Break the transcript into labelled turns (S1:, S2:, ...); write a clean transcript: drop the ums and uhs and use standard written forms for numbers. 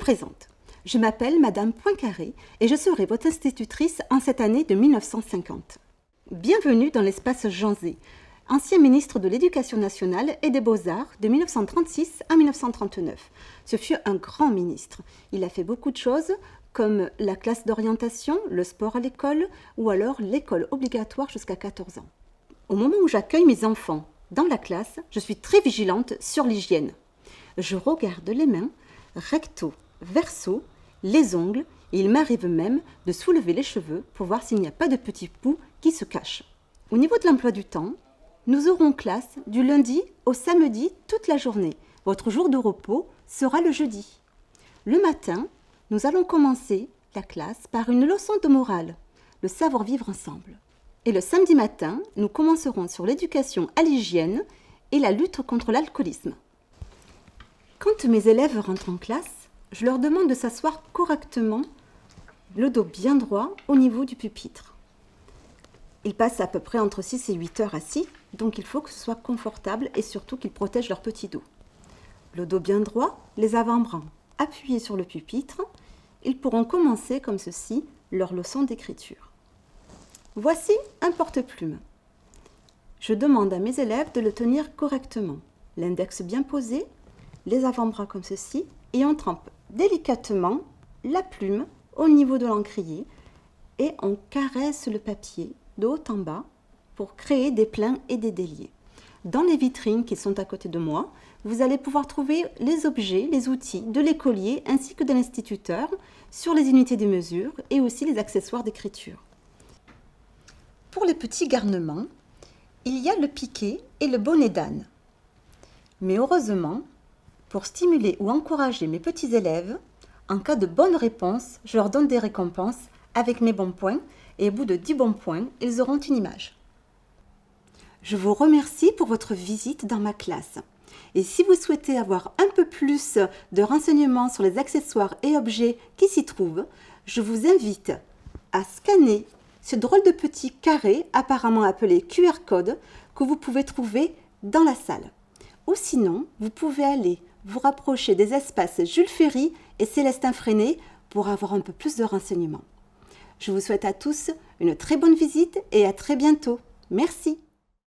S1: présente. Je m'appelle Madame Poincaré et je serai votre institutrice en cette année de 1950. Bienvenue dans l'espace Jean Zay, ancien ministre de l'Éducation nationale et des Beaux-Arts de 1936 à 1939. Ce fut un grand ministre. Il a fait beaucoup de choses comme la classe d'orientation, le sport à l'école ou alors l'école obligatoire jusqu'à 14 ans. Au moment où j'accueille mes enfants dans la classe, je suis très vigilante sur l'hygiène. Je regarde les mains, recto, verso, les ongles et il m'arrive même de soulever les cheveux pour voir s'il n'y a pas de petits poux qui se cachent. Au niveau de l'emploi du temps, nous aurons classe du lundi au samedi toute la journée. Votre jour de repos sera le jeudi. Le matin, nous allons commencer la classe par une leçon de morale, le savoir-vivre ensemble. Et le samedi matin, nous commencerons sur l'éducation à l'hygiène et la lutte contre l'alcoolisme. Quand mes élèves rentrent en classe, je leur demande de s'asseoir correctement, le dos bien droit au niveau du pupitre. Ils passent à peu près entre 6 et 8 heures assis, donc il faut que ce soit confortable et surtout qu'ils protègent leur petit dos. Le dos bien droit, les avant-bras appuyés sur le pupitre, ils pourront commencer comme ceci leur leçon d'écriture. Voici un porte-plume. Je demande à mes élèves de le tenir correctement, l'index bien posé, les avant-bras comme ceci, et on trempe délicatement la plume au niveau de l'encrier et on caresse le papier de haut en bas pour créer des pleins et des déliés. Dans les vitrines qui sont à côté de moi, vous allez pouvoir trouver les objets, les outils de l'écolier ainsi que de l'instituteur sur les unités de mesure et aussi les accessoires d'écriture. Pour les petits garnements, il y a le piquet et le bonnet d'âne. Mais heureusement, pour stimuler ou encourager mes petits élèves, en cas de bonne réponse, je leur donne des récompenses avec mes bons points et au bout de 10 bons points, ils auront une image. Je vous remercie pour votre visite dans ma classe. Et si vous souhaitez avoir un peu plus de renseignements sur les accessoires et objets qui s'y trouvent, je vous invite à scanner ce drôle de petit carré apparemment appelé QR code que vous pouvez trouver dans la salle. Ou sinon, vous pouvez aller vous rapprocher des espaces Jules Ferry et Célestin Freinet pour avoir un peu plus de renseignements. Je vous souhaite à tous une très bonne visite et à très bientôt. Merci.